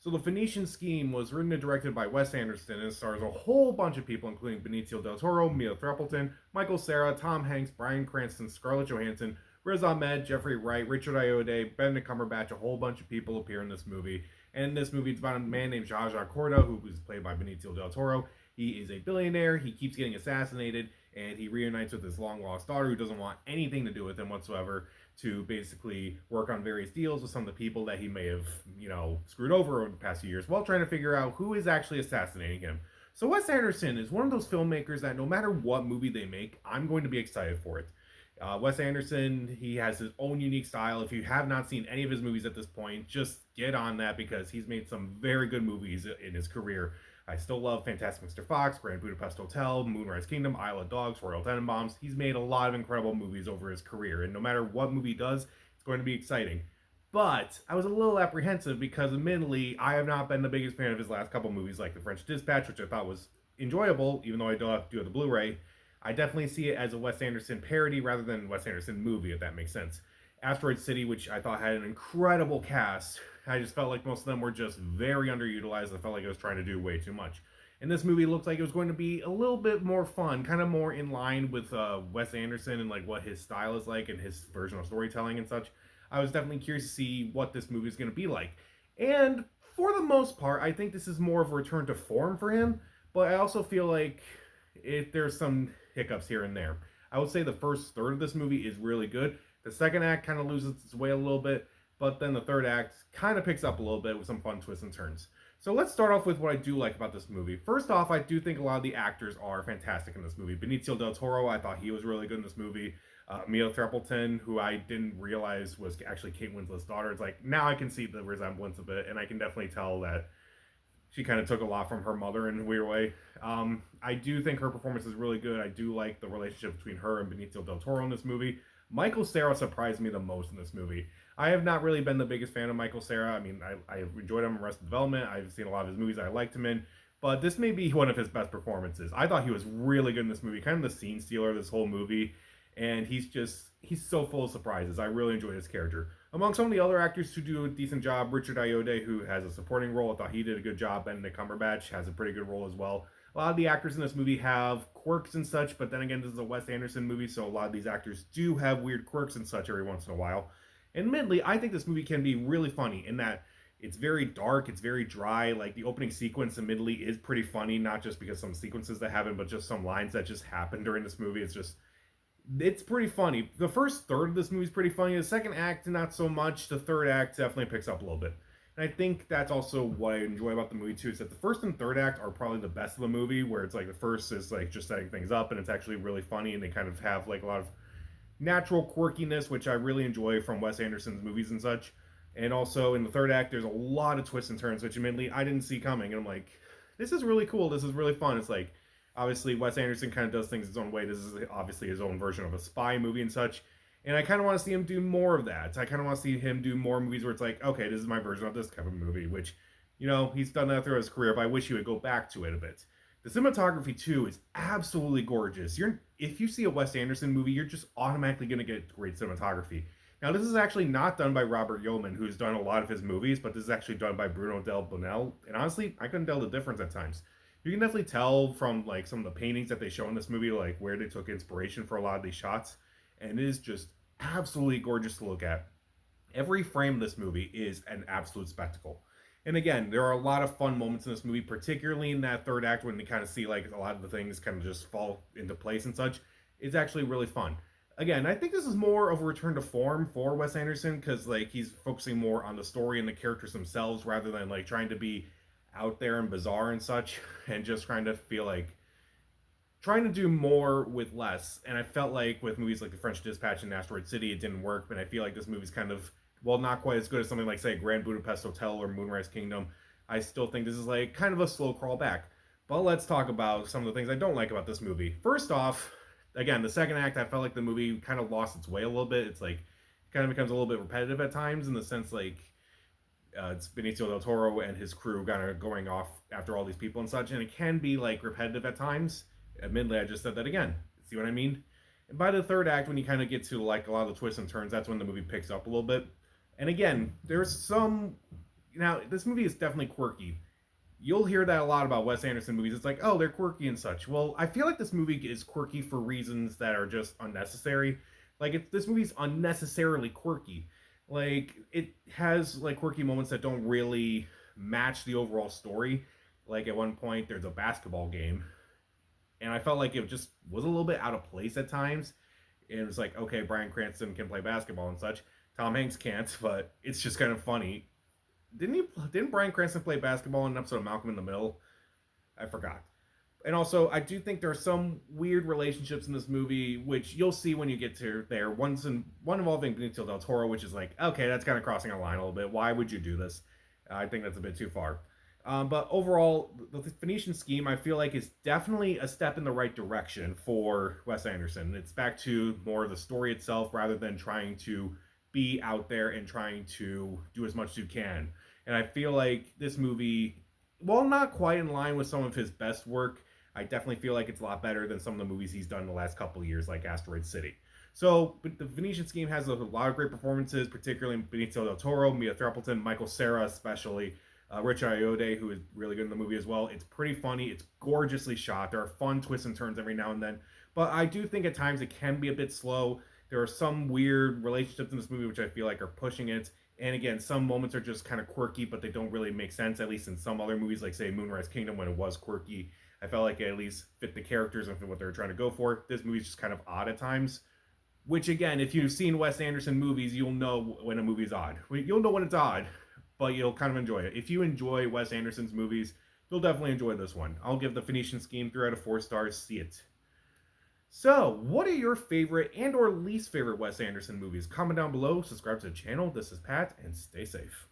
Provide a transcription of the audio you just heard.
So the Phoenician Scheme was written and directed by Wes Anderson and stars a whole bunch of people, including Benicio del Toro, Mia Threppleton, Michael Cera, Tom Hanks, Bryan Cranston, Scarlett Johansson, Riz Ahmed, Jeffrey Wright, Richard Ayoade, Benedict Cumberbatch. A whole bunch of people appear in this movie. And in this movie, it's about a man named Zsa Zsa Corda, who is played by Benicio del Toro. He is a billionaire. He keeps getting assassinated, and he reunites with his long lost daughter, who doesn't want anything to do with him whatsoever, to basically work on various deals with some of the people that he may have, screwed over the past few years while trying to figure out who is actually assassinating him. So Wes Anderson is one of those filmmakers that no matter what movie they make, I'm going to be excited for it. Wes Anderson, he has his own unique style. If you have not seen any of his movies at this point, just get on that because he's made some very good movies in his career. I still love Fantastic Mr. Fox, Grand Budapest Hotel, Moonrise Kingdom, Isle of Dogs, Royal Tenenbaums. He's made a lot of incredible movies over his career, and no matter what movie he does, it's going to be exciting. But I was a little apprehensive because, admittedly, I have not been the biggest fan of his last couple movies, like The French Dispatch, which I thought was enjoyable, even though I do have the Blu-ray. I definitely see it as a Wes Anderson parody rather than a Wes Anderson movie, if that makes sense. Asteroid City, which I thought had an incredible cast, I just felt like most of them were just very underutilized. I felt like it was trying to do way too much. And this movie looked like it was going to be a little bit more fun, kind of more in line with Wes Anderson and like what his style is like and his version of storytelling and such. I was definitely curious to see what this movie is going to be like. And for the most part, I think this is more of a return to form for him. But I also feel like there's some hiccups here and there. I would say the first third of this movie is really good. The second act kind of loses its way a little bit, but then the third act kind of picks up a little bit with some fun twists and turns. So let's start off with what I do like about this movie. First off, I do think a lot of the actors are fantastic in this movie. Benicio del Toro, I thought he was really good in this movie. Mia Threppleton, who I didn't realize was actually Kate Winslet's daughter. It's like, now I can see the resemblance of it, and I can definitely tell that she kind of took a lot from her mother in a weird way. I do think her performance is really good. I do like the relationship between her and Benicio del Toro in this movie. Michael Cera surprised me the most in this movie. I have not really been the biggest fan of Michael Cera. I mean, I've enjoyed him in Arrested Development. I've seen a lot of his movies I liked him in. But this may be one of his best performances. I thought he was really good in this movie. Kind of the scene stealer of this whole movie. And he's so full of surprises. I really enjoy his character. Among some of the other actors who do a decent job, Richard Ayoade, who has a supporting role, I thought he did a good job. Benedict Cumberbatch has a pretty good role as well. A lot of the actors in this movie have quirks and such, but then again, this is a Wes Anderson movie, so a lot of these actors do have weird quirks and such every once in a while. Admittedly, I think this movie can be really funny in that it's very dark, it's very dry. Like the opening sequence, admittedly, is pretty funny, not just because some sequences that happen, but just some lines that just happen during this movie. It's pretty funny. The first third of this movie is pretty funny. The second act, not so much. The third act definitely picks up a little bit. And I think that's also what I enjoy about the movie too, is that the first and third act are probably the best of the movie, where it's like the first is like just setting things up and it's actually really funny and they kind of have like a lot of natural quirkiness, which I really enjoy from Wes Anderson's movies and such. And also in the third act, there's a lot of twists and turns, which admittedly I didn't see coming. And I'm like, this is really cool. This is really fun. It's like, obviously Wes Anderson kind of does things his own way. This is obviously his own version of a spy movie and such. And I kind of want to see him do more of that. I kind of want to see him do more movies where it's like, okay, this is my version of this type of movie, which, he's done that throughout his career, but I wish he would go back to it a bit. The cinematography, too, is absolutely gorgeous. If you see a Wes Anderson movie, you're just automatically going to get great cinematography. Now, this is actually not done by Robert Yeoman, who's done a lot of his movies, but this is actually done by Bruno Del Bonel. And honestly, I couldn't tell the difference at times. You can definitely tell from like some of the paintings that they show in this movie, like where they took inspiration for a lot of these shots. And it is just absolutely gorgeous to look at. Every frame of this movie is an absolute spectacle. And again, there are a lot of fun moments in this movie, particularly in that third act when you kind of see like a lot of the things kind of just fall into place and such. It's actually really fun. Again, I think this is more of a return to form for Wes Anderson because like he's focusing more on the story and the characters themselves rather than like trying to be out there and bizarre and such and just trying to feel like trying to do more with less. And I felt like with movies like The French Dispatch and Asteroid City, it didn't work. But I feel like this movie's kind of, well, not quite as good as something like, say, Grand Budapest Hotel or Moonrise Kingdom. I still think this is like kind of a slow crawl back. But let's talk about some of the things I don't like about this movie. First off, again, the second act, I felt like the movie kind of lost its way a little bit. It's like, it kind of becomes a little bit repetitive at times in the sense like, it's Benicio del Toro and his crew kind of going off after all these people and such, and it can be like repetitive at times. Admittedly, I just said that again. See what I mean? And by the third act, when you kind of get to like a lot of the twists and turns, that's when the movie picks up a little bit. And again, there's some Now, this movie is definitely quirky. You'll hear that a lot about Wes Anderson movies. It's like, oh, they're quirky and such. Well, I feel like this movie is quirky for reasons that are just unnecessary. Like, this movie's unnecessarily quirky. Like, it has like quirky moments that don't really match the overall story. Like, at one point, there's a basketball game, and I felt like it just was a little bit out of place at times. And it was like, okay, Bryan Cranston can play basketball and such. Tom Hanks can't, but it's just kind of funny. Didn't Bryan Cranston play basketball in an episode of Malcolm in the Middle? I forgot. And also, I do think there are some weird relationships in this movie, which you'll see when you get to there. One involving Benicio del Toro, which is like, okay, that's kind of crossing a line a little bit. Why would you do this? I think that's a bit too far. But overall, the Phoenician scheme, I feel like, is definitely a step in the right direction for Wes Anderson. It's back to more of the story itself rather than trying to be out there and trying to do as much as you can. And I feel like this movie, while not quite in line with some of his best work, I definitely feel like it's a lot better than some of the movies he's done in the last couple of years, like Asteroid City. So, but the Venetian Scheme has a lot of great performances, particularly Benicio del Toro, Mia Thruppleton, Michael Cera especially, Rich Ayoade, who is really good in the movie as well. It's pretty funny. It's gorgeously shot. There are fun twists and turns every now and then. But I do think at times it can be a bit slow. There are some weird relationships in this movie which I feel like are pushing it. And again, some moments are just kind of quirky, but they don't really make sense, at least in some other movies, like, say, Moonrise Kingdom, when it was quirky. I felt like it at least fit the characters and fit what they were trying to go for. This movie's just kind of odd at times. Which, again, if you've seen Wes Anderson movies, you'll know when a movie's odd. You'll know when it's odd, but you'll kind of enjoy it. If you enjoy Wes Anderson's movies, you'll definitely enjoy this one. I'll give The Phoenician Scheme 3 out of 4 stars. See it. So, what are your favorite and or least favorite Wes Anderson movies? Comment down below, subscribe to the channel. This is Pat, and stay safe.